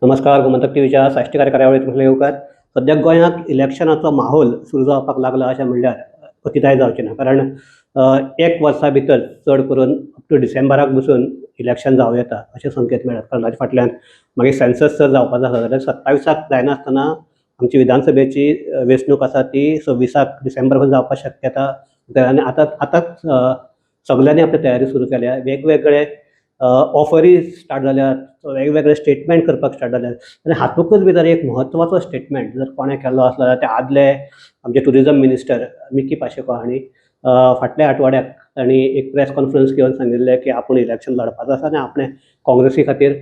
नमस्कार. गोमंतक टीव्हीच्या साश्टीकार कार्यावळीत तुमचे येवकार. सध्या गोंयांत इलेक्शनाचो माहोल सुरू जावपाक लागला अशें म्हणल्यार अतिताय जावचें ना. कारण एक वर्सा भितर चड करून अप टू डिसेंबराक बसून इलेक्शन जावं येता अशे संकेत मेळ्ळ्यात. कारण ताचे फाटल्यान मागीर सेन्सस जर जावपाचो आसा जाल्यार 27 जायनासतना आमची विधानसभेची वेंचणूक आसा ती 26 डिसेंबर पर्यंत जावपाक शक्यता. आनी आतांच सगळ्यांनी आपली तयारी सुरू केल्या. वेगवेगळे ऑफरी स्टार्ट जाल्यात, वेगवेगळे स्टेटमेंट करपाक स्टार्ट जाल्यात. आनी हातूंतच भितर एक म्हत्वाचो स्टेटमेंट जर कोणें केल्लो आसलो जाल्यार ते आदले आमचे टुरिजम मिनिस्टर मिकी पाशेको हांणी फाटल्या आठवड्याक तांणी एक प्रेस कॉन्फरन्स घेवन सांगिल्लें की आपूण इलेक्शन लडपाचो आसा आनी आपणें काँग्रेसी खातीर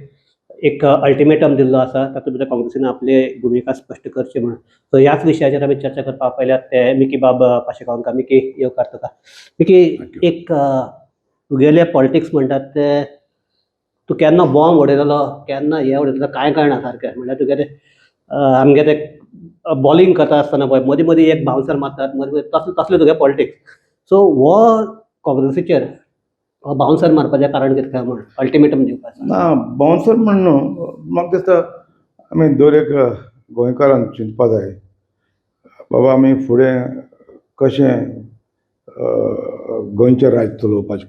एक अल्टिमेटम दिल्लो आसा. तातूंत भितर काँग्रेसीन आपली भुमिका स्पश्ट करची म्हणून. सो ह्याच विशयाचेर आमी चर्चा करपाक पयल्यात ते मिकी बाब पाशेको हांकां. मिकी येवकार तुका. मिकी, एक तुगेले पॉलिटिक्स म्हणटात ते तूं केन्ना बॉम्ब उडयतलो केन्ना हें उडयतलो कांय कळना सारकें. म्हणल्यार तुगे ते आमगे ते बॉलिंग करता आसतना पळय मदीं मदीं एक बाउन्सर मारतात मदीं तसलें तुगे पॉलिटिक्स. सो हो काँग्रेसीचेर बाउन्सर मारपाचें कारण कितें काय म्हण अल्टिमेटम दिवपाचो ना. बाउन्सर म्हण न्हू, म्हाका दिसता आमी दर एक गोंयकारान चिंतपा जाय बाबा आमी फुडें कशें गोंयचें राज्य चलोवपाचें.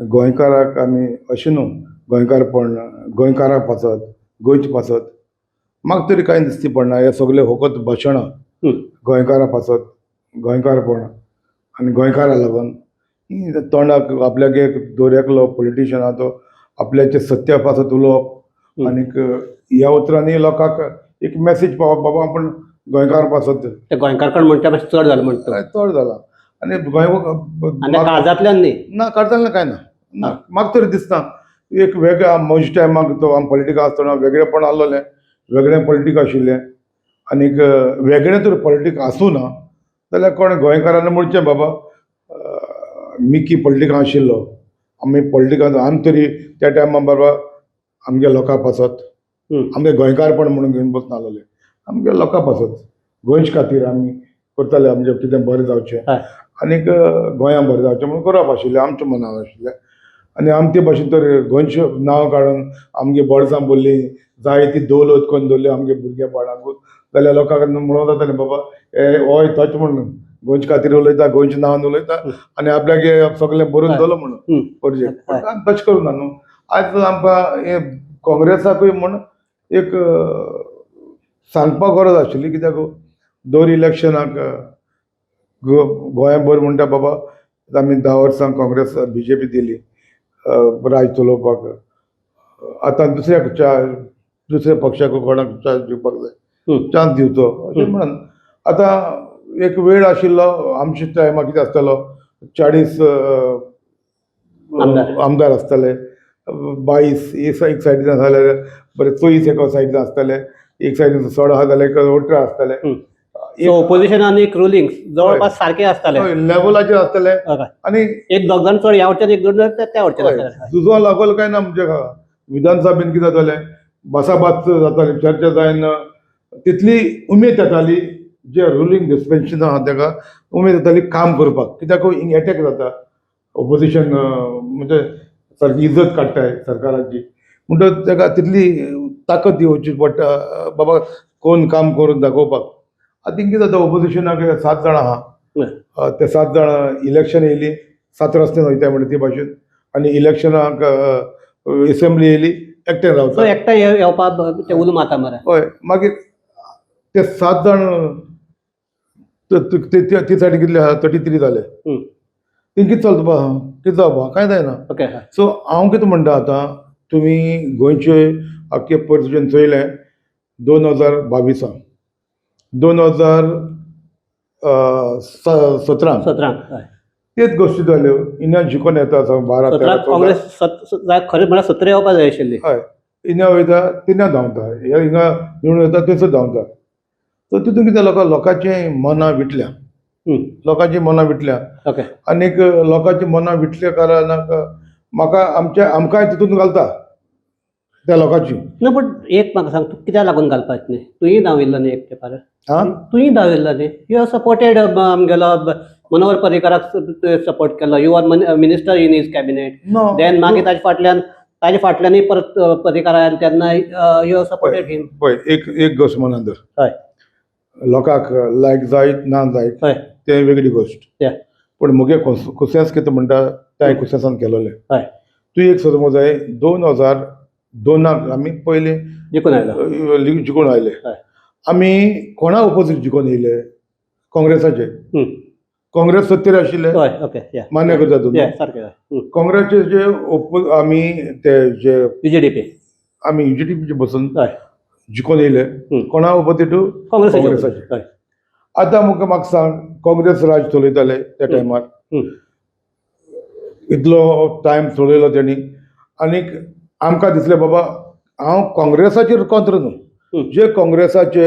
गोंयकाराक आमी अशें न्हू गोंयकारपण गोंयकाराक पासत गोंयचे पासत म्हाका तरी कांय दिसती पडना. हे सगळे फकत भाशणां गोंयकारा पासत गोंयकारपण आनी गोंयकारा लागून तोंडाक आपल्याक एक दर एकलो पॉलिटिशियन आहा तो आपल्याचे सत्या पासत उलोवप आनीक ह्या उतरांनी लोकांक एक मॅसेज पावप बाबा आपूण गोंयकार पासत. ते गोंयकारपण म्हणटा मातशें चड जालें म्हणटा. चड जाला आनी गोंय काळजांतल्यान न्ही ना काडटालें कांय ना. म्हाका तरी दिसता एक वेगळ्या म्हज्या टायमाक तो आमी पॉलिटिका आसतना वेगळेपण आहलोलें, वेगळें पॉलिटीक आशिल्लें आनीक वेगळें तर पॉलिटीक आसूं ना जाल्यार कोण गोंयकारांनी म्हणचें बाबा मिकी पॉलिटिकान आशिल्लो आमी पॉलिटिकान आमी तरी त्या टायमार बाबा आमगे लोकां पासत आमगे गोंयकारपण म्हणून घेवन बसून आहलोले. आमगे लोकां पासत गोंयचे खातीर आमी करताले आमचें कितें बरें जावचें आनीक गोंयां बरें जावचें म्हणून करप आशिल्लें आमच्या मनान आशिल्लें. आनी आमी ते भाशेन तर गोंयचें नांव काडून आमगे बोडसां बोल्ली जायती दौलत करून दवरली आमगे भुरग्या बाळांकूच जाल्यार लोकांक म्हणून जातालें बाबा हे होय तोच म्हणून गोंयचे खातीर उलयता गोंयच्या नांवान उलयता आनी आपल्याक सगळें बरोवन दवरलो म्हणून प्रोजेक्ट. तशें करूं ना न्हू. आयज आमकां हे काँग्रेसाकूय म्हण एक सांगपाक गरज आशिल्ली कित्याक दर इलेक्शनाक गोंया बरें म्हणटा बाबा आमी 10 वर्सां काँग्रेस BJP दिली राज चलोवपाक. आतां दुसऱ्या पक्षाक कोणाक चान्स दिवपाक जाय, चान्स दिवचो अशें म्हणून. आतां एक वेळ आशिल्लो आमच्या टायमार कितें आसतालो 40 आमदार आसताले, 22 एक सायडीन जाल्यार बरें 24 एका सायडीन आसताले, एक सायडीन 16 जाल्यार 18 आसताले. ऑपोजिशन आनी रुलींग जवळपास सारखे आसताले, लेवलाचेर आसताले आनी एक दोग जाण चड ह्या वटेन एक दोन जाण त्या वटेन आसताले. झुजो लागल काय ना. म्हणजे विधानसभेन कितें जातालें भासाभास जाताली, चर्चा जायन तितली उमेद येताली जे रुलींग डिस्पेन्शन आहा ताका उमेद येताली काम करपाक. कित्याक एटॅक जाता ऑपोजिशन म्हणजे सारकी इज्जत काडटाय सरकाराची म्हणटच ताका तितली ताकद दिवची पडटा बाबा कोण काम करून दाखोवपाक. आतां कितें जाता ऑपोजिशनाक 7 जाणां आहा, ते 7 जाणां इलेक्शन येयली 7 रस्त्यान वयताय म्हणटा ती भाशेन आनी इलेक्शनाक एसेंब्ली येयली एकठांय रावता एकठांय येवपाक ते उलो मारता मरे. हय. मागीर ते 7 जाण ती सायडीन कितले आहा 33 जाले. ती कितें चलता कितें जावपा कांय जायना. ओके. सो हांव कितें म्हणटा आतां तुमी गोंयचे आख्खे परिस्थितीन चोयलें 2022 2017 तेच गोश्टी जाल्यो. इंडियान शिकोन येता 12 काँग्रेस खरें म्हळ्यार 17 येवपाक जाय आशिल्ली. हय. इंडिया वयता तिना धांवता, हिंगा निवडून येता थंयसर धांवता. सो तितून कितें लोकांचें मनां विटल्या, लोकांची मनां विटल्या आनीक लोकांची मनां विटल्या कारणाक म्हाका आमकांय तितून घालता त्या लोकांची. ना बट एक म्हाका सांग तूं कित्याक लागून घालपाचें न्ही? तुयी धांविल्लो न्ही एक तेंपार. तुयी धांविल्लो न्ही. यू हॅव सपोर्टेड आमगेलो मनोहर पर्रीकाराक सपोर्ट केलो. You are minister in his cabinet. Then मागीर ताचे फाटल्यान ताजे फाटल्यानय परत प्रतिकार आनी तेन्ना यो सपोर्टेड हिम. पळय एक गोश्ट म्हणा तर हय लोकांक लायक जायत ना जायत हय ते वेगळी गोश्ट. Yeah. पण मुगे कुसेंस कितें म्हणटा त्या कुसेंसान केलोलें. हय तूं एक समज जाय 2002 आमी पयलीं जिखून आयलो. जिखून आयले. हय आमी कोणा ओपोजीट जिखून येयले काँग्रेसाचे. हं. काँग्रेस सत्तेर आशिल्ले हय ओके या मान्य करता तुमी. सारकें हय. काँग्रेसचे जे आमी ते जे BJP आमी UGDP बसून हय जिखून येयले कोणा ओपोजीट काँग्रेसाचे. हय आतां म्हाका सांग काँग्रेस राज चलयताले त्या टायमार इतलो टायम चलयलो तेणी आनीक आमकां दिसलें बाबा हांव काँग्रेसाचेर कोंत्र न्हू. जे काँग्रेसाचे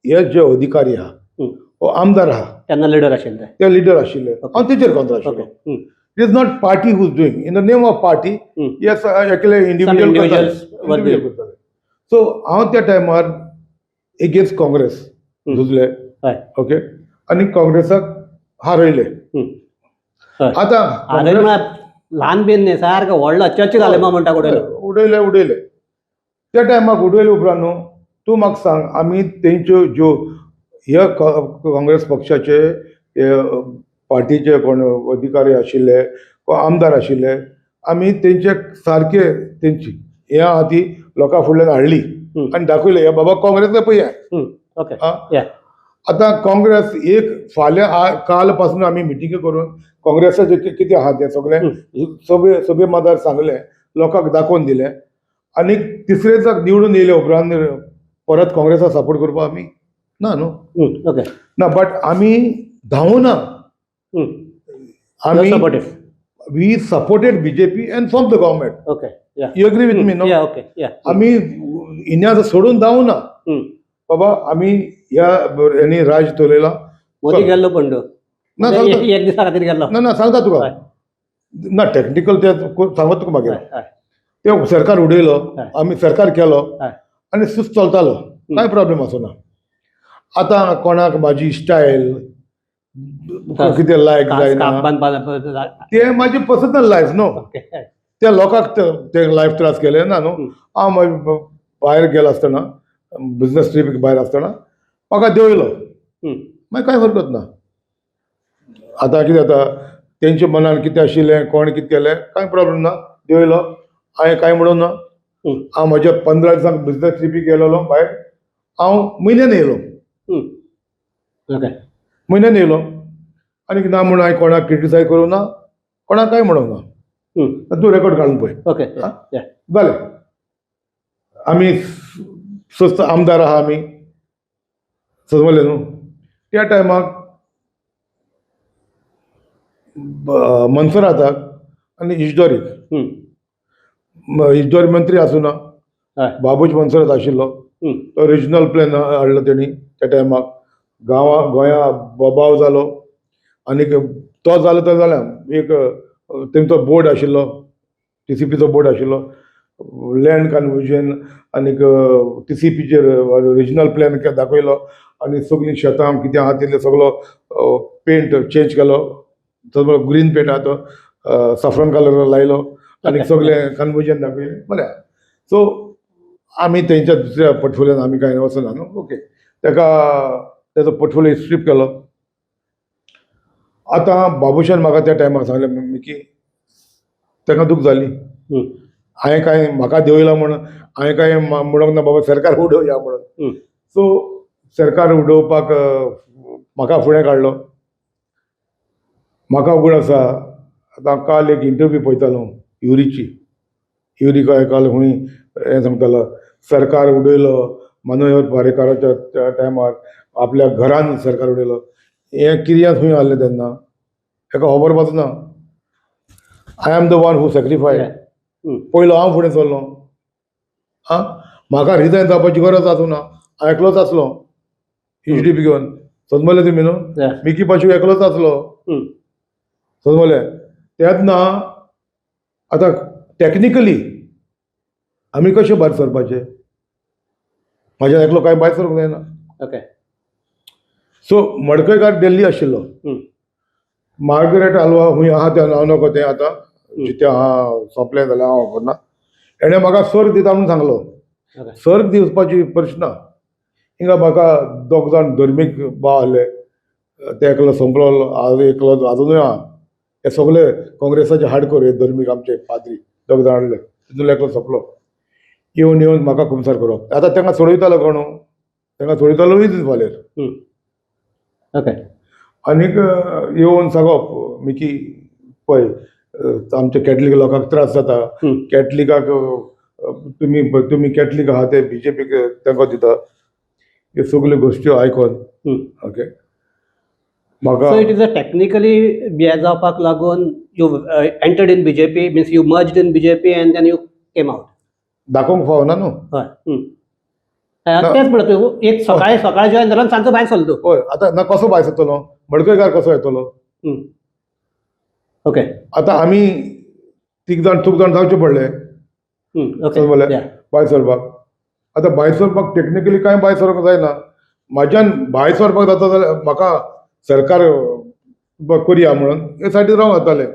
हे जे अधिकारी आहा वो आमदार आहा तेन्ना लिडर आशिल्ले ते लिडर आशिल्ले हांव तेचेर कोंत्र आशिल्लो. It is not party who's doing in the name of party yes एकले इंडिविज्युअल करताले. सो हांव त्या टायमार एगेन्स्ट काँग्रेस झुजले. ओके आनी काँग्रेसाक हारयले. आतां ल्हान बीन न्ही सारको व्हडलो चर्च जाले म्हणटा उडयले त्या टायमाक उडयले उपरांत न्हू तूं म्हाका सांग आमी तेंच्यो ज्यो ह्या काँग्रेस पक्षाचे पार्टीचे कोण अधिकारी आशिल्ले वा आमदार आशिल्ले आमी तेंचे सारके तेंची हे आहा ती लोकां फुडल्यान हाडली आनी दाखयलें हे बाबा काँग्रेस पळया. आतां काँग्रेस एक फाल्यां काल पासून आमी मिटिंग करून काँग्रेसाचे कितें आहा तें सगळें सभे मदार सांगलें लोकांक दाखोवन दिलें आनी तिसरे दिसाक निवडून येयले उपरांत परत काँग्रेसाक सपोर्ट करपा आमी ना न्हू. ना बट आमी धांवना. आमी we supported BJP and from the government. You agree with me no. आमी इंडिया सोडून धांवना बाबा आमी ह्या हेणी राज चलयला. मोदी गेल्लो पण एक दिसा खातीर गेल्लो ना सांगता तुका ना टॅक्निकल ते सांगत तुका मागीर ते सरकार उडयलो आमी सरकार केलो आनी सुस्त चलतालो कांय प्रॉब्लेम आसना. आतां कोणाक म्हाजी स्टायल कितें लायक जायना ते म्हाजी पर्सनल लायफ न्हू. त्या लोकांक ते लायफ त्रास केले ना न्हू. हांव भायर गेलो आसतना बिजनस ट्रीप भायर आसतना म्हाका देंवयलो मागीर कांय हरकत ना. आतां कितें जाता तेंच्या मनान कितें आशिल्लें कोण कितें केलें कांय प्रॉब्लेम ना. देंवयलो हांवें कांय म्हणून ना. हांव म्हज्या 15 दिसांक बिजनस ट्रिपीक गेलोलो भायर. हांव म्हयन्यान येयलो आनीक ना म्हणून हांवें कोणाक क्रिटिसायज करूं ना कोणाक कांय म्हणूंक ना. तूं रेकॉर्ड काडून पळय जालें. आमी स्वस्त आमदार आहा आमी समजलें न्हू. त्या टायमाक मनसुराताक आनी इश्दोरीक मंत्री आसूं ना बाबूज मनसुरात आशिल्लो तो रिजनल प्लॅन हाडलो तेणी त्या टायमाक गोंया बोबाव जालो आनीक तो जालो तो जाल्या एक तेंचो बोर्ड आशिल्लो TCPचो बोर्ड आशिल्लो लँड कन्वर्जन आनीक TCPचेर रिजनल प्लॅन दाखयलो आनी सगळीं शेतां कितें आहा तितले सगळो पेंट चेंज केलो. सगळो ग्रीन पेंट आहा तो सफ्रन कलर लायलो आनीक सगळें कन्वर्जन दाखयलें बरें. सो आमी तेंच्या दुसऱ्या पोर्टफोलियोन आमी कांय वचना न्हू. ओके तेका तेजो पोर्टफोलियो स्ट्रीप केलो. आतां बाबुशान म्हाका त्या टायमार सांगलें मिकी तेका दूख जाली. हांवें कांय म्हाका देंवयलो म्हणून हांवें कांय म्हणूंक ना बाबा सरकार उडोवया म्हणून. सो सरकार उडोवपाक म्हाका फुडें काडलो. म्हाका उगड आसा आतां काल एक इंटरव्यू पळयतालो युरी काल खूंय हें सांगतालो सरकार उडयलो मनोहर पर्रीकाराच्या टायमार आपल्या घरान सरकार उडयलो. हें कित्याक खंय आहलें तेन्ना हेका खबर पासना. I am the one who sacrificed. पयलो हांव फुडें चल्लो. म्हाका रिजायन जावपाची गरज आसूं ना. हांव एकलोच आसलो UGDP घेवन समजलें तुमी न्हू. मिकी पाशू एकलोच आसलो समजलें. तेन्ना आतां टॅक्निकली आमी कशे भायर सरपाचे म्हाज्यान एकलो कांय भायर सरूंक जायना. सो मडकयकार दिल्ली आशिल्लो. मार्गरेट आल्वा खंय आहा तें हांव नको तें आतां जितें आहा सोंपलें जाल्यार हांव खबर ना. एणे म्हाका सर्ग दिता म्हणून सांगलो. ओके. सर्ग दिवपाची प्रश्न हिंगा म्हाका दोग जाण धर्मीक भाव आहले, ते एकलो संपलो, हांव एकलो आजुनूय आहा. हे सगळे काँग्रेसाचे हाडकोर हे धर्मीक आमचे पाद्री दोग जाण आहले, तितूंतलो एकलो सोंपलो. येवन म्हाका खुमसार करप. आतां तांकां सोडयतालो कोण? तांकां सोडयतालोय दीस फाल्यार. ओके. आनीक येवन सांगप मिकी पळय आमचे कॅथलीक लोकांक त्रास जाता, कॅथलिकाक तुमी कॅथलीक आहा ते BJPक तेंको दिता, ह्यो सगल्यो गोश्टी आयकोन ओके म्हाका So it is a technically हे जावपाक लागून you entered in BJP, means you merged in BJP and then you came out. दाखोवंक फावना न्हू. हय. तेच म्हणत तूं एक सकाळी जॉईन जालो आनी सांजचो भायर सरलो तूं. हय आतां ना कसो भायर सरतलो? मडकयकार कसो येतलो? ओके. आतां आमी तीग जाण तूग जाण जावचे पडले ओके. भायर सरपाक. आतां भायर सरपाक टेक्निकली कांय भायर सरपाक जायना. म्हाज्यान भायर सरपाक जाता जाल्यार म्हाका सरकार करया म्हणून हे सायडीन रावंक जातालें.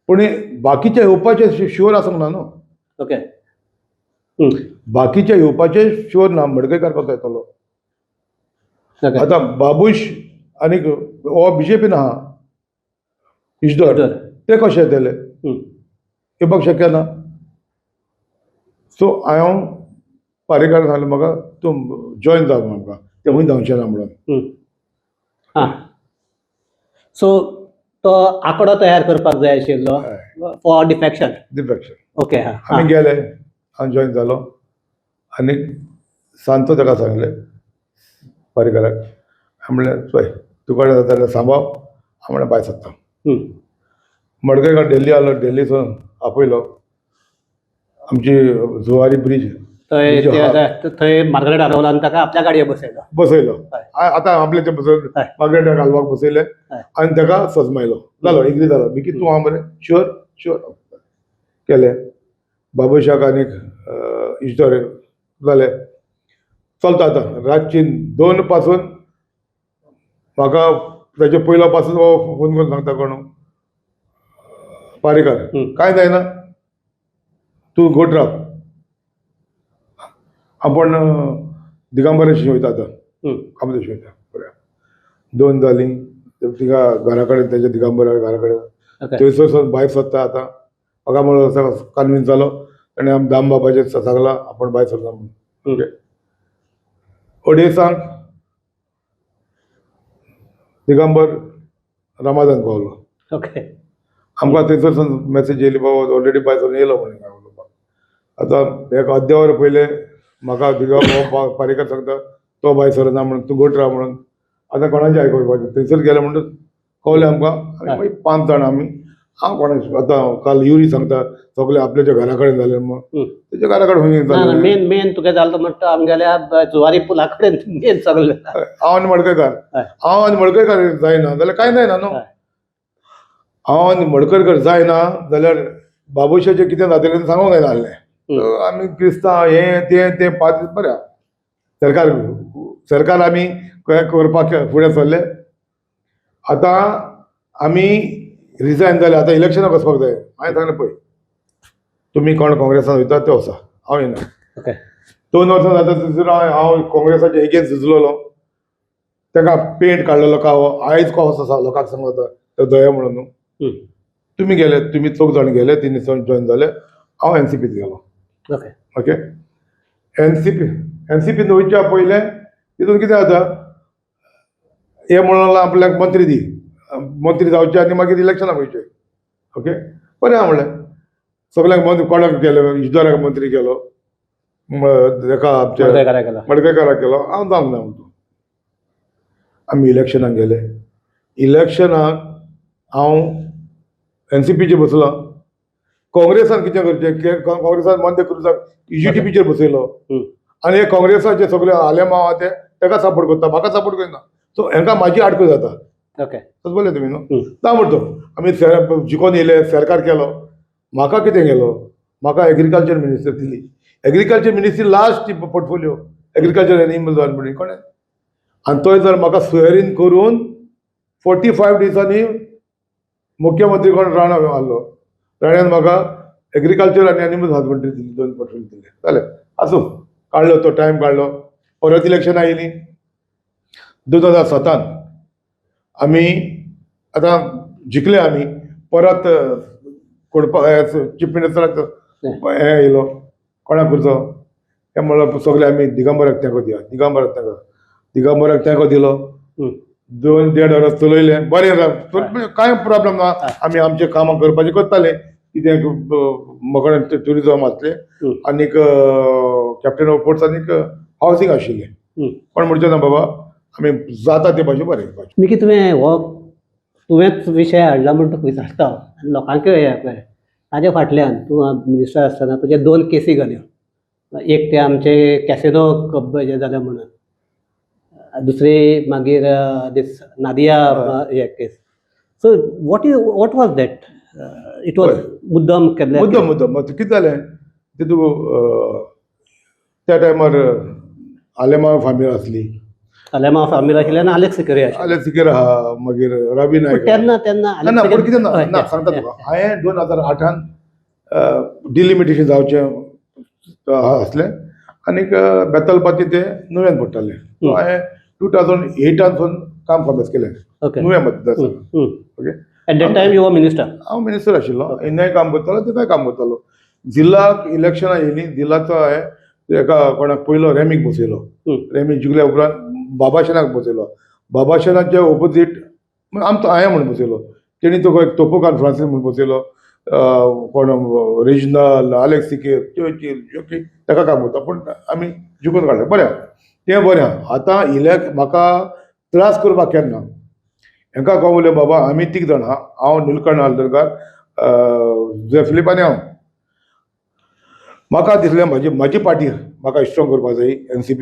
पूण बाकीचे येवपाचे शुअर आसूंक ना न्हू. ओके. बाकीचे येवपाचे शुअर ना. मडकयकार कसो येतलो? ओके. आतां बाबूश आनीक हो BJPन आहा इश्दर, ते कशे येतले? येवपाक शक्य ना. सो हांव पारेकार सांगलें म्हाका तूं जॉयन जा म्हाका, ते खूंय जावचें ना म्हणून. सो तो आंकडो तयार करपाक जाय आशिल्लो फॉर डिफेक्शन. ओके. आमी गेले, हांव जॉयन जालो आनीक सांजचो ताका सांगलें पारेकाराक. हांवें म्हणलें चोय तुका जाता जाल्यार सांबाळ, हांव म्हणलें भायर सरता. मडकयकार दिल्ली आहलो, दिल्लीसून आपयलो. आमची जुवारी ब्रीज थंय मार्गारेट अरोलान ताका आपल्या गाडयेर बसयलो. आतां आपले ते मार्गारेटा घालपाक बसयले आनी ताका सजमायलो. जालो एग्री जालो. मिकी तूं हांव बरें शुअर केलें. बाबूशाक आनीक इश्दोर जाले. चलता आतां रातची 2 पासून म्हाका ताचे पयलो पासून फोन करून सांगता कोण पारेकार कांय जायना, तूं घोट राव, आपण दिगंबराची वयता आतां कामदेश वयता. बरें 2 जालीं. तिका घरा कडेन तेच्या दिगंबरा घरा कडेन थंयसर भायर सरता. आतां म्हाका म्हणून कन्विन्स जालो ताणें आमी दाम बाबाचेर सांगलां आपण भायर सरता म्हणून. अडेसांक दिगंबर रामादान पावलो. ओके. आमकां थंयसर मॅसेज येयली बाबा ऑलरेडी भायर सरून येयलो म्हणून. आतां एक अर्दे वर पयले म्हाका दिगंबर पारेकार सांगता तो भायर सरना म्हणून, तूं घोट राव म्हणून. आतां कोणाचें आयकपाचें? थंयसर गेले म्हणून कळलें आमकां. आनी मागीर 5 जाण आमी. हांव कोणाचें आतां काल युरी सांगता सगळे आपल्याच्या घरा कडेन जाले म्हणून तेच्या घरा कडेन मेन तुगे जालो म्हणटा आमगेल्या जुवारी पुला कडेन मेन सगळें. हांव आनी मडकयकार जायना जाल्यार कांय जायना न्हू. हांव आनी मडकयकार जायना जाल्यार बाबूशाचें कितें जातलें तें सांगूंक जायना आहलें. आमी क्रिस्तांव ते 5 दीस बरें सरकार आमी करपाक फुडें सरले. आतां आमी रिजायन जाले. आतां इलेक्शनाक वचपाक जाय. हांवें सांगलें पळय तुमी कोण काँग्रेसान वयता ते वचा, हांव येना. 2 वर्सां जाता थंयसर हांव काँग्रेसाचे एगेन्स्ट झुजलोलो. ताका पेंट काडलेलो कावो. आयज कसो आसा लोकांक सांगता तो दया म्हणून. तुमी गेले, तुमी 4 जाण गेले, 3 दिसांनी जॉयन जाले. हांव NCPत गेलो. ओके. NCPन वयच्या पयलें तितून कितें जाता हे म्हणून आपल्याक मंत्री जावचे आनी मागीर इलेक्शनाक वयचे. ओके. बरें हांव म्हणलें सगळ्यांक कोणाक गेलो, इश्दोराक मंत्री केलो, हेका मडकयकाराक केलो. हांव जावंक ना म्हणून. आमी इलेक्शनाक गेले. इलेक्शनाक हांव NCPचेर बसलो. काँग्रेसान कितें करचें? काँग्रेसान मंद करूंक UGTPचेर बसयलो आनी हे काँग्रेसाचे सगळे आले माव ते ताका सपोर्ट करता, म्हाका सपोर्ट करिना. सो हांकां म्हाजी आडको जाता. बोले तुमी न्हू. ना म्हणटो आमी जिखोन येयले, सरकार केलो. म्हाका कितें गेलो? म्हाका एग्रीकल्चर मिनिस्टर दिली. Agriculture ministry last portfolio agriculture animal husbandry कोणें. आनी तो जर म्हाका स्वेरीन करून 45 दिसांनी मुख्यमंत्री कोण राणा आहलो. राण्यान म्हाका एग्रीकल्चर आनी एनिमल हजबंड्री दिली, 2 पोर्टफोलिओ दिले. जालें, आसूं, काडलो तो टायम काडलो. परत इलेक्शनां येयलीं 2007 आमी आतां जिखले आमी. परत चीफ मिनिस्टराक हे येयलो, कोणाक करचो हें म्हणल्यार सगळे आमी दिगंबराक तेंको दिया, दिगंबराक तेंको दिलो. 2-1.5 वर्स चलयलें, बरें जालें, कांय प्रॉब्लेम ना. आमी आमचें कामां करपाचें करताले. कितें मकण ट्युरिजम आसलें आनीक कॅप्टन ऑफ पोर्ट्स आनीक हावसींग आशिल्लें. पण म्हणचें ना बाबा, आमी जाता ते भाशेन बरें करपाचें. मिकी तुवेंच विशय हाडला म्हूण तुका विचारता हांव. लोकांकय हें पळय, ताज्या फाटल्यान तूं मिनिस्टर आसतना तुजे 2 केसी घाल्यो. एक ते आमचे कॅसिनो जे जाले म्हणून, दुसरी मागीर दीस नादिया हे case. So what was that? It was मुद्दम केल्लें? मुद्दम कितें जालें तितूंत त्या टायमार आलेमा फामील आसली, आलेमा फामील आशिल्लें आनी आलेक्स सिकरी आशिल्लें. आलेक्स सिकर आहा, मागीर राबी नायक. तेन्ना ना पूण कितें ना सांगता तुका, हांवें 2008 डिलिमिटेशन जावचें आसलें आनीक बेतलबाती तें नुवें पडटालें. सो हांवें 2008 काम कॉमेस केलें नुवें मतदारसंघ. Okay, at that time you were minister? हांव मिनिस्टर आशिल्लो, हिंगाय काम करतालो, तिथंय काम करतालो. जिल्लाक इलेक्शनां येयलीं, जिल्लाचो हांवें एका कोणाक पयलो रॅमीक बसयलो. रॅमी जिखल्या उपरांत बाबाशनाक बसयलो. बाबाशनाच्या ओपोजीट हांवें म्हणून बसयलो. तेणी तो एक तोपोकान फ्रांसीस म्हणून बसयलो. कोण रिजनल आलेक्स सिकेर, चर्चिल, ताका काम करता. पूण आमी जिखून काडलें. बरें, तें बरें आहा. आतां म्हाका त्रास करपाक केन्ना हांकां कळवलें बाबा आमी 3 जाण आहा, हांव निलकंठ आल्दरकार, जे फिलीप आनी हांव. म्हाका दिसलें म्हाजी पार्टी म्हाका स्ट्रॉंग करपाक जाय, NCP.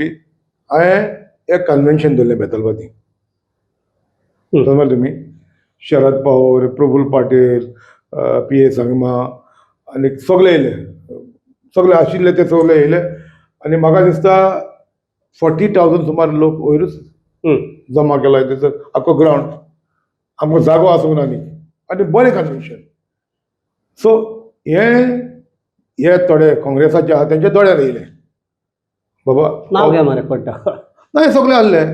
हांवें एक कन्वेन्शन दवरलें बेतलबाती. समज तुमी शरद पवार, प्रफुल्ल पाटील, PA संगमा आनी सगळे येयले, सगळे आशिल्ले ते सगळे येयले. आनी म्हाका दिसता 40,000 सुमार लोक वयरूच जमा केला थंयसर, आख्खो ग्रावंड. आमकां जागो आसूंक ना आनी बरें कन्वेन्शन. सो हे थोडे काँग्रेसाचे आहा तेंचे दोळ्यार येयले बाबा. नांव घे मरे पडटा. ना सगळे आहले,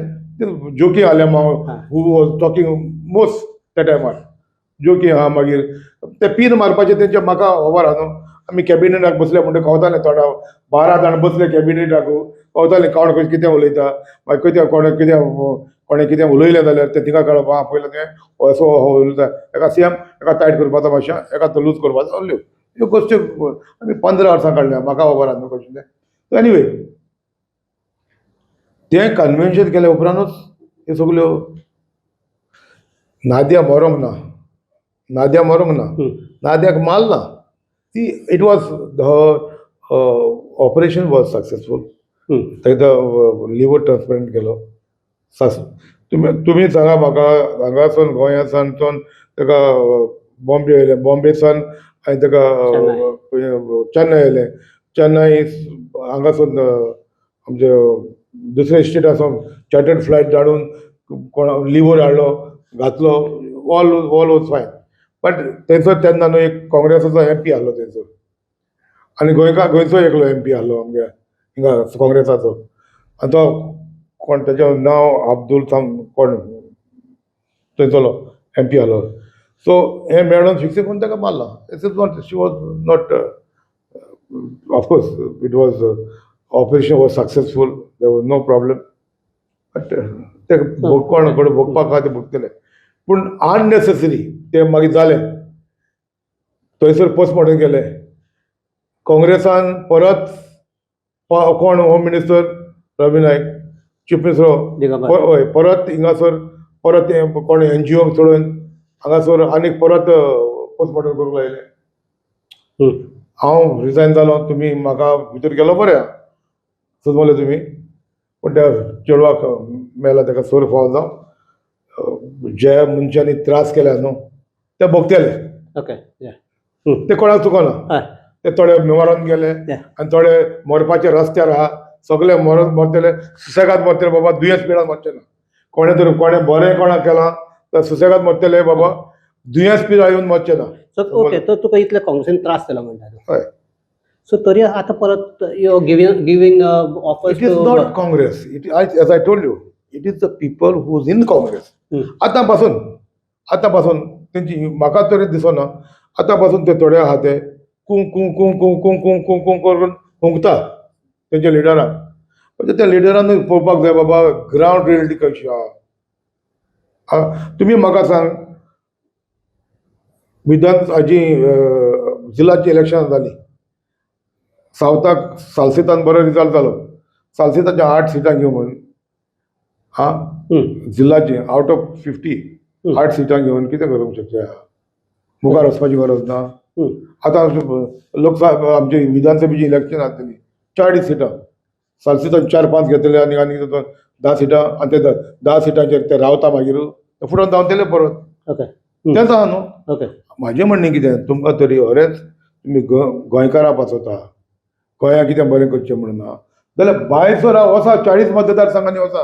जोकी आहले, हू वॉज टॉकिंग मोस्ट त्या टायमार. जोकी आहा, मागीर ते पीन मारपाचे तेंचे म्हाका खबर आहा न्हू. आमी कॅबिनेटाक बसले म्हणटा कळटालें, थोडा 12 जाण बसले कॅबिनेटाक, कळटालें कोण कितें उलयता. मागीर कोणें कितें उलयलें जाल्यार तें तिका कळप. पयलें तें असो उलयता, एका CM एका टायट करपाचो मातशें, एका तो लूज करपाचो, असल्यो ह्यो गोश्टी आमी 15 वर्सां काडल्या. म्हाका खबर आहा न्हू कशें तें. एनिवे तें कन्वेन्शन केल्या उपरांतूच ह्यो सगल्यो नादिया मरोंक ना, नादियाक मारना. ती it was operation was successful. थंय तो लिवर ट्रान्सप्लांट केलो. तुमी सांगा म्हाका, हांगासून गोंयासान ताका बॉम्बे येयलें, बॉम्बेसान हांवें ताका चेन्नय येयलें, चेन्नय हांगासून आमचे दुसरे स्टेटासून चार्टर्ड फ्लायट धाडून कोण लिवर हाडलो, घातलो, ऑल वॉज फायन. बट थंयसर तेन्ना न्हू एक काँग्रेसाचो MP आहलो थंयसर, आनी गोंयचो एकलो MP आहलो आमगे हिंगा काँग्रेसाचो. आनी तो कोण तेजें नांव अब्दूल कोण थंयचो MP आहलो. सो हें मेळून फिक्स करून ताका मारला. She was not, of course it was operation was successful, there was no problem. But ते कोण भोगपाक आहा ते भोगतले. पूण अननेसेसरी तें मागीर जालें. थंयसर पोस्टमॉर्टम केलें. काँग्रेसान परत कोण home minister Ravi Naik, chief minister हय, परत हिंगासर परत कोण NGOक सोडून हांगासर आनीक परत पोस्टमॉर्टम करूंक लायलें. हांव रिजायन जालो. तुमी म्हाका भितर गेलो बरें आहा समजलें तुमी. पूण त्या चेडवाक मेला, ताका सोर फावो जावन. ज्या मनशांनी त्रास केल्या न्हू ते भोगतले. ओके, ते कोणाक चुकना. ते थोडे मरून गेले आनी थोडे मरपाचे रस्त्यार आहा. सगळे मरतले, सुसेगाद मरतले बाबा, दुयेंस पिडान मरचे ना. कोणें बरें कोणाक केलां तर सुसेगाद मरतले बाबा. दुयेंस बी येवन वचचें ना. सो ओके, तर तुका इतले काँग्रेसीन त्रास केला म्हणटा. हय. सो तरी आता परत you giving offers It is not Congress. As I told you, it is the people who's in Congress. आतापासून त्यांची म्हाका तरी दिसना आतापासून ते थोडे आहा ते कुं कुं कुं कुं कुं कुं कुं कुं करून हुंकता तेंच्या लिडराक. म्हणजे त्या लिडरांनी पळोवपाक जाय बाबा ग्रावंड रियलिटी कशी आहा. तुम्ही म्हाका सांग, हाजी जिल्हाची इलेक्शन जाली, सावथाक सालसेतान बरो रिजल्ट जालो, सालसेताच्या 8 सिटां घेवन जिल्हाची आउट ऑफ 50 8 सिटां घेवन कितें करूंक शकता? मुखार वचपाची गरज ना. आतां लोकसभा आमची विधानसभेची इलेक्शन जातली 40 सिटां, सालसेतान 4-5 घेतले आनी 10 सिटां, आनी ते 10 सिटांचेर ते रावता मागीर फुडें धांवतले परत. ओके. तेंच आहा न्हू. ओके. म्हाजें म्हणणें कितें, तुमकां तरी खरेंच तुमी गोंयकारां पासवता, गोंया कितें बरें करचें म्हणून ना जाल्यार भायर राव, वसा 40 मतदारसंघांनी वसा.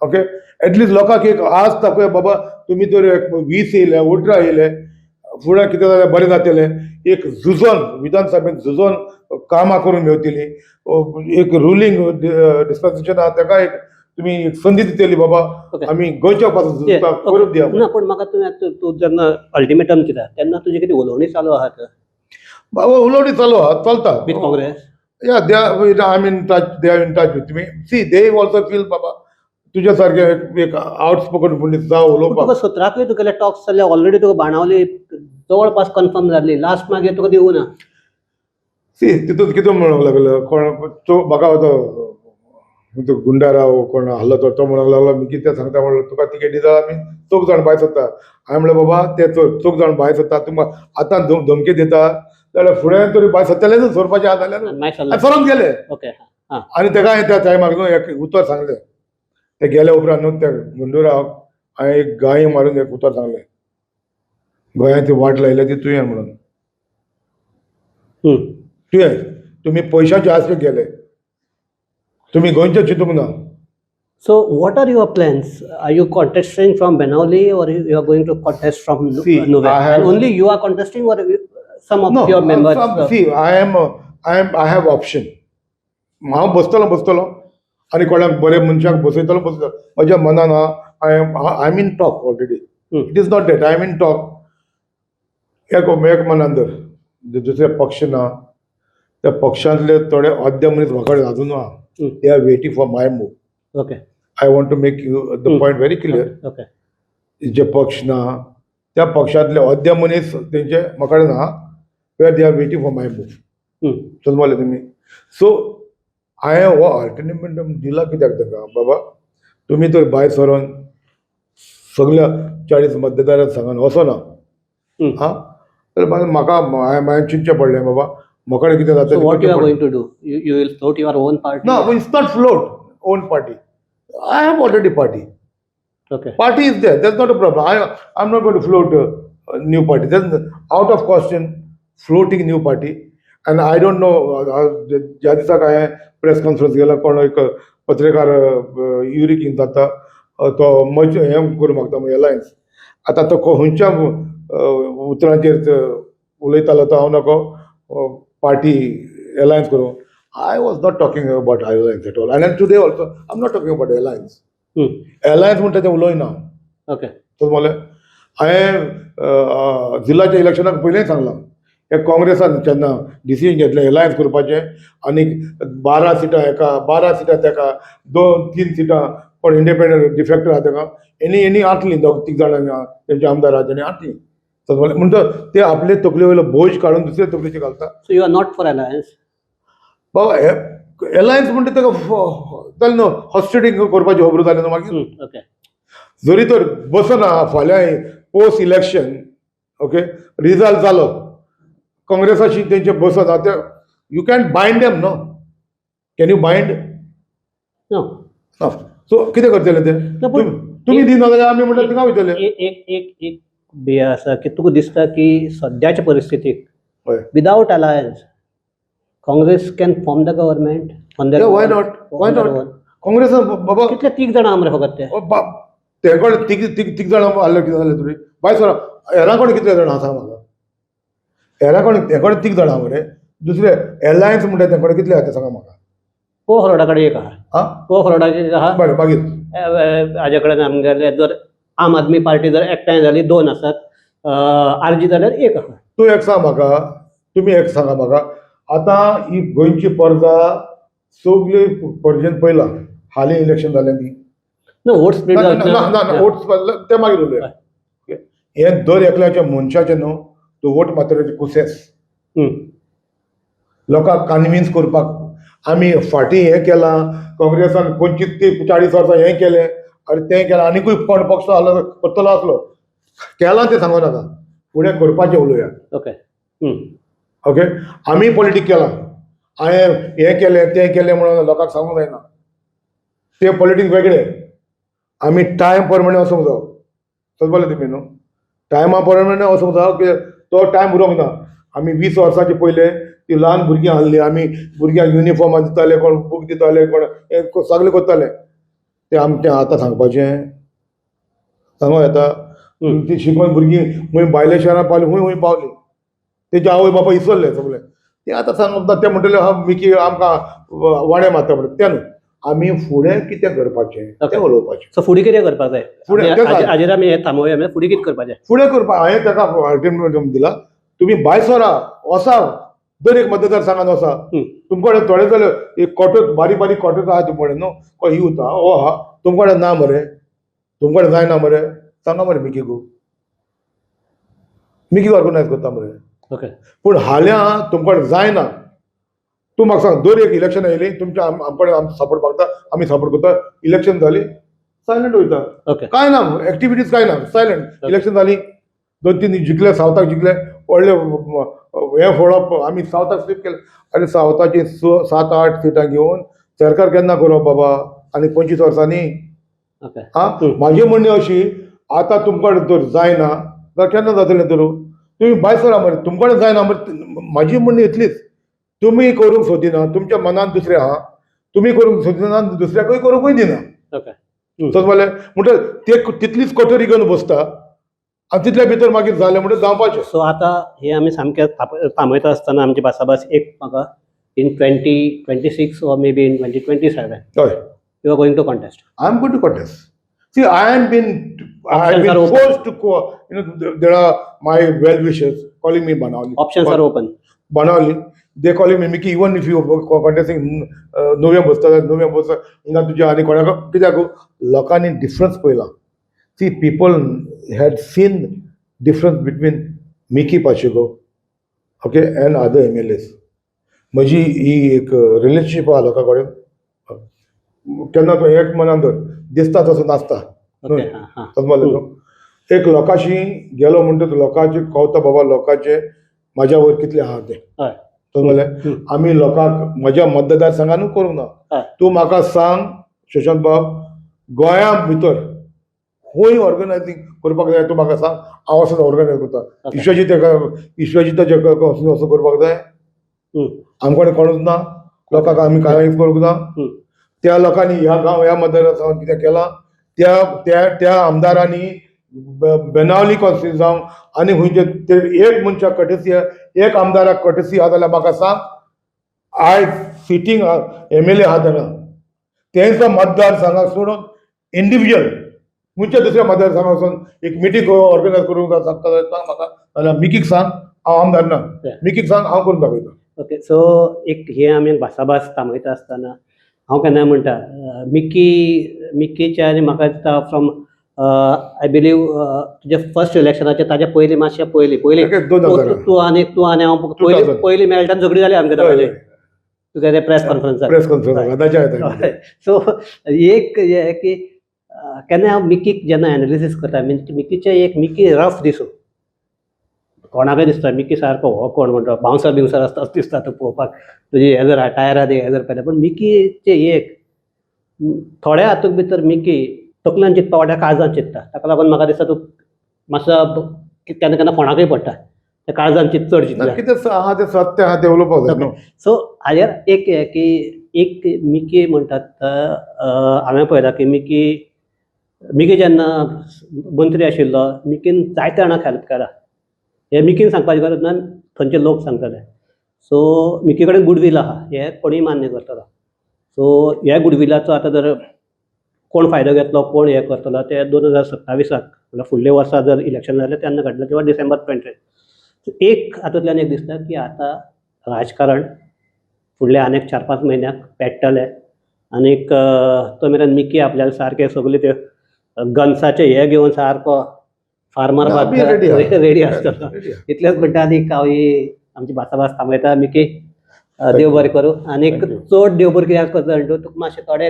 ओके, एटलिस्ट लोकांक एक आज दाखोवया बाबा तुमी तर 20 येयले, 18 येयले, फुडें कितें जाल्यार बरें जातलें. एक झुजोन विधानसभेत झुजोन कामां करून मेवतली. एक रुलींग डिस्पेन्सेशन आहा ताका एक तुमी एक संदी दितली बाबा आमी गोंयच्या पासून झुजता करून दिया. ना पण म्हाका तूं जेन्ना अल्टिमेटम दिता तेन्ना तुजी कितें उलोवणी चालू आहात बाबा? उलोवणी चालू आहा, चलता with Congress? Yeah, they are in touch with me. See, they also feel बाबा तुझ्या सारखे एक आउटस्पोकन पुंडीत जावं उलोवपाक. तुका 17 तुगेले टॉक्स जाल्ले, ऑलरेडी तुका बाणावली जवळपास कन्फर्म जाल्ली, लास्ट मागीर तुका दिवूं ना. सी तितूंत कितें म्हणूंक लागलो, कोण तो म्हाका तो गुंडाराव कोण आसलो तो म्हणूंक लागलो मी कितें सांगता म्हणलो, तुका तिकेटी दिता आमी 4 जाण भायर सरता. हांवें म्हणलें बाबा ते 4 जाण भायर सरता, तुमकां आतां धमकी दिता जाल्यार फुडें तरी भायर सरतले न्हू, सोडपाचें आहा जाल्यार सरोन गेले. ओके. आनी ताका हांवें त्या टायमाक न्हू एक उतर सांगलें. ते गेल्या उपरांत न्हू त्या गुंडुरावाक हांवें एक गाय मारून एक उतर सांगलें, गोंयांत ती वाट लायल्या ती तुवें म्हणून. तुवें तुमी पयशांचे आसपेक गेले, तुमी गोंयचे चिंतूंक ना. So what are your plans? Are you contesting from Benawali or you are going to contest from Nuvera? And only you are contesting or some of your members? See, I have option. हांव बसतलो आनी कोणाक बरे मनशाक बसयतलो. म्हज्या मनान I am in talk already. It is not date, I am in talk. एक मनांतर दुसरे पक्ष ना, त्या पक्षांतले थोडे अद्य मनीस म्हाका अजून आहा. दे are waiting for my move. Okay. I want to make you the point very clear. Okay. जे पक्ष ना त्या पक्षांतले अद्य मनीस तेंचे म्हाका ना, where they are waiting for my move. समजले तुमी? सो हांवें हो अल्टरनेटिव्ह दिला कित्याक ताका, बाबा तुमी तर भायर सरोन सगळ्या 40 मतदारसंघान वचना तर म्हाका हांवें चिंतचें पडलें बाबा म्हाका कितें जाता. So what you are going to do? You will float your own party? No, it's not float own party. I have already party. Okay. Party is there. That's not a problem. I'm not going to float a new party. That's out of question floating new party. And I don't know. ज्या दिसाक हांवें press conference गेला कोण एक पत्रकार युरिकीन जाता तो much हें करूं मागता एलायन्स. आतां तो खंयच्या उतरांचेर उलयतालो तो हांव नाको पार्टी एलायन्स करूं. I was not talking about alliance at all. And today also, I'm not talking about alliance. Alliance म्हणटा तें उलयना. Okay. तो म्हणलें हांवें जिल्हाच्या इलेक्शनाक पयलींच सांगलां एक काँग्रेसान जेन्ना डिसिजन घेतलें एलायन्स करपाचें आनी 12 सिटां हेका 12 सिटां तेका 2-3 सिटां कोण इंडिपेंडंट डिफेक्टर आहा तेका एनी आटली 2-3 जाणांनी तेंचे आमदार तेणी आटली. म्हणटा ते आपले तकले वयलो बोज काडून दुसरे तकलेचे घालता. So you are not for alliance? बाबा एलायन्स म्हणटा तेका जालें न्हू, हॉस्टेडिंग करपाची खबर जालें न्हू मागीर. ओके. जरी तर बसना फाल्यां पोस्ट इलेक्शन ओके रिजल्ट जालो काँग्रेसाची तेंचे बसना ते you can bind them no. Can you bind? No. So कितें करतले ते? तुमी दिना जाल्यार आमी म्हणटा थिंगा वयतले. एक बिया आसा की तुका दिसता की सद्याच्या परिस्थितीक without alliance Congress can form the government? Why not? Congress बाबा कितले 3 जाणां मरे फकत ते तेकडे तीग जाणां आसले कितें जालें तुमी भायर सरा हेरां कोण कितले जाणां सांग म्हाका हेरां कोण हे कोण 3 जाणां मरे दुसरे एलायन्स म्हणटा ते कोण कितले आहा ते सांगा म्हाका को फरोडा कडेन एक आहा आं को फरोडाचे आहा बरें मागीर हाजे कडेन आमगेले जर आम आदमी पार्टी जर एकठांय जाली 2 आसात आरजी जाल्यार एक आहा तूं एक सांग म्हाका तुमी एक सांगा म्हाका आतां ही गोंयची परजा सगळी परजेन पयला हालीं इलेक्शन जालें न्ही ना वोट स्प्लीट ना ना ना वोट ते मागीर उलया हे दर एकल्याच्या मनशाचें न्हू तूं वोट मात्र कुसेस लोकांक कन्विन्स करपाक आमी फाटीं हें केलां काँग्रेसान 25 ते 40 वर्सां हें केलें आनी तें केलां आनीकूय कोण पक्ष आसलो करतलो आसलो केलां तें सांगूं नाका फुडें करपाचें उलोवया ओके ओके आमी पॉलिटीक केलां हांवें हें केलें तें केलें म्हणून लोकांक सांगूंक जायना तें पॉलिटीक वेगळें आमी टायम प्रमाणे वचूंक जाय समजलें तुमी न्हू टायमा प्रमाणे वचूंक जाय की तो टायम उरोंक ना आमी 20 वर्सांचे पयले ती ल्हान भुरगीं हाडलीं आमी भुरग्यांक युनिफॉर्मां दिताले कोण बूक दिताले कोण हें सगळें करताले तें आमचें आतां सांगपाचें सांगूं येता ती शिकून भुरगीं खंय भायल्या शहरां पावलीं खंय खंय पावलीं तेजे आवय बापाय इसरले सगळें तें आतां सांगप ते म्हणटले हा मिकी आमकां वाडे मारता म्हणटा तें न्हू आमी फुडें कितें करपाचें तें उलोवपाचें सो फुडें कितें करपाक जाय फुडें तें सांग. हाजेर आमी हें थांबोवया म्हणजे फुडें कितें करपाचें फुडें करपाक हांवें ताका अल्टिमेटम दिला तुमी भायर सरा वसा दर एक मतदारसंघान वसा तुमचे कडेन थोडे जाले एक कॉटेज बारीक बारीक कॉटेज आहा तुमचे कडेन न्हू ही उरता हो आहा तुमचे कडेन ना मरे तुमचे कडेन जायना मरे सांगा मरे मिकीकू मिकी ऑर्गनायज करता मरे ओके पूण हाल्या तुमचे कडेन जायना तूं म्हाका सांग दर एक इलेक्शन येयली तुमच्या आमकडे सपोर्ट मागता आमी सपोर्ट करता इलेक्शन जाली सायलंट वयता ओके काय ना एक्टिविटीज काय ना सायलंट इलेक्शन जाली 2-3 जिखले सावथाक जिखले व्हडले हें फोडप आमी सावथाक स्वीप केले आनी सावथाची 7-8 सिटां घेवन सरकार केन्ना करप बाबा आनी 25 वर्सांनी ओके आं म्हाजी म्हणणी अशी आतां तुमचे कडेन जर जायना जाल्यार केन्ना जातलें तर तुमी भायर सरा मरे तुमचे कडेन जायना मरे म्हाजी म्हणणी इतलीच तुमी करूंक सोदिना तुमच्या मनान दुसरें आहा तुमी करूंक सोदिना दुसऱ्याकूय करूंकूय दिना ओके समजलें म्हणटच ते तितलीच कटोरी घेवन बसता आनी तितल्या भितर मागीर जालें म्हणटच जावपाचें सो आतां हे आमी सामकें थांबयता आसतना आमची भासाभास एक म्हाका इन 2026 or maybe in 2027 हय you are going to contest I am going to contest. See, I have been Options are open. forced to there are my well wishers calling me Banawali. options are open Banawali. They calling me Mickey. Even if you contesting November, हिंगा तुझ्या आणि कोणाक कित्याक लोकांनी difference पळयला. See, people had seen difference between Mickey Pacheco, okay, and other MLAs. म्हजी ही एक relationship आहा लोकां कडेन केन्ना तो एक मनान धर दिसता तसो नासता ओके हां समजलें न्हू एक लोकांशी गेलो म्हणटच लोकांचे कळटा बाबा लोकांचे म्हाज्या वयर कितले आहा ते हय समजलें आमी लोकांक म्हज्या मतदारसंघानूच करूंक ना हय तूं म्हाका सांग शशांत बाब गोंया भितर खंय ऑर्गनायझींग करपाक जाय तूं म्हाका सांग हांव वचून ऑर्गनायज करता विश्वजीताचे वचून करपाक जाय आमचे कडेन कोणूच ना लोकांक आमी कांय करूंक ना त्या लोकांनी ह्या गांव ह्या मतदारसंघात कितें केलां त्या आमदारांनी बेनावली कॉन्स्टिट्युन्सी जावं आनी खंयचे एक मनशाक कटसी एक आमदाराक कटसी आहा जाल्यार म्हाका सांग आयज सिटींग MLA आहा थंगा तेंचो मतदारसंघाक सोडून इंडिविज्युअल खंयच्या दुसऱ्या मतदारसंघाक वचून एक मिटींग ऑर्गनायज करूंक सांगता जाल्यार सांग म्हाका जाल्यार मिकीक सांग हांव आमदार ना मिकीक सांग हांव करून दाखयता ओके सो एक हे आमी भासाभास थांबयता आसतना हांव केन्नाय म्हणटा मिकीचे आनी म्हाका दिसता फ्रॉम आय बिलीव तुजे फर्स्ट इलेक्शनाचे ताच्या पयलीं मातशें पयलीं तूं आनी हांव पयलीं मेळटा झगडी जाली आमगे दोगांयची तुगे ते प्रेस कॉन्फरन्सार सो एक हें की केन्ना हांव मिकीक जेन्ना एनालिसीस करता मिकी रफ दिसू कोणाकय दिसता मिकी सारको हो कोण म्हणटा बाउन्सर बिउन्सर आसता असो दिसता तो पळोवपाक तुजी हेजर टायरां दी हेजर पेले पूण मिकीचे एक थोड्या हातूंत भितर मिकी तकल्यान चिंतता वाट्या काळजान चिंतता ताका लागून म्हाका दिसता तूं मातसो केन्ना केन्ना कोणाकय पडटा त्या काळजान चड चिंतता कितें आहा तें सत्य आहा तें उलोवपाक जाय न्हू सो हाजेर एक की एक मिकी म्हणटात हांवें पळयलां की मिकी मिकी जेन्ना मंत्री आशिल्लो मिकीन जायत्या जाणांक हेल्प केला. हे मिकीन सांगपाची गरज ना, थंयचे लोक सांगतले. सो मिकी कडेन गुडवील आहा हे कोणीय मान्य करतलो. सो ह्या गुडविलाचो आतां जर कोण फायदो घेतलो, कोण हे करतलो ते 2027 म्हणल्यार फुडल्या वर्सा जर इलेक्शन जालें तेन्ना घडलें किंवा डिसेंबर 20. एक हातूंतल्यान एक दिसता की आतां राजकारण फुडल्या आनीक 4-5 म्हयन्याक पेट्टलें. आनीक तो मेरेन मिकी आपल्याला सारके सगळे ते गन्साचे हे घेवन सारको फार्मर ना, आमी ready आहा. रेडी आसतलो. Ready आहा. इतलेंच म्हणटा आनीक हांव ही आमची भासाभास थांबयता. मिकी देव बरें करूं. आनीक Thank you. चड देव बरें कित्याक करता जाणा तूं, तुका मातशे थोडे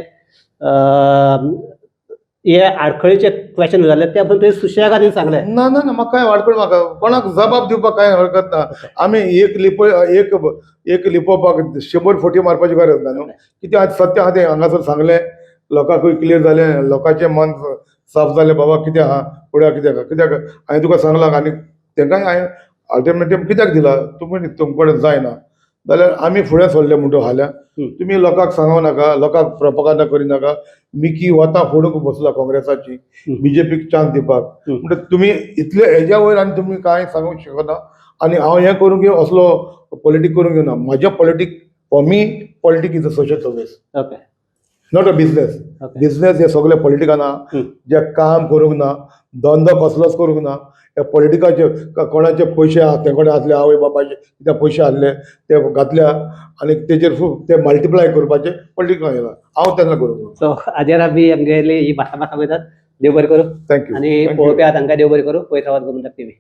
हे आडखळीचे क्वेश्चन जाले ते पण तुवें सुशेगादीन सांगले. ना ना ना म्हाका कांय वाडकड म्हाका कोणाक जबाब दिवपाक कांय हरकत ना. आमी एक लिपोवपाक 100 फोटी मारपाची गरज ना न्हू. कित्याक आज सत्य आहा तें हांगासर सांगलें, लोकांकूय क्लियर जालें, लोकांचें मन साफ जालें बाबा कितें आहा फुडें कित्याक हांवें तुका सांगलां आनी तेंकाय हांवें अल्टिमेटम कित्याक दिला तुमकडे जायना जाल्यार आमी फुडें सरले म्हणटो हाल्या. तुमी लोकांक सांगो नाका, लोकांक प्रोपगंडा करिनाका. मिकी वता फुडूंक बसला काँग्रेसाची बीजेपीक चान्स दिवपाक. म्हणजे तुमी इतले हेज्या वयर आनी तुमी कांय सांगूंक शकना. आनी हांव हें करूंक घेवन असलो पॉलिटीक करूंक घेवना. म्हाजें politics for me politics is a social service, okay not a business. Okay business हे सगळे पॉलिटिकान आहा, जे काम करूंक ना, धंदो कसलोच करूंक ना. हे पॉलिटिकाचे कोणाचे पयशे आहा ते कडेन आसले, आवय बापायचे कितें पयशे आहले ते घातल्या आनी तेजेर ते मल्टिप्लाय करपाचे पॉलिटिकान येयला. हांव तेन्ना करूंक ना. सो हाजेर आमी आमगेली ही भासाभास थांबयतात. देव बरें करूं. थँक्यू. आनी पळोवप्या तांकां देव बरें करूं. पळयत रावात गोमंतक टीव्ही.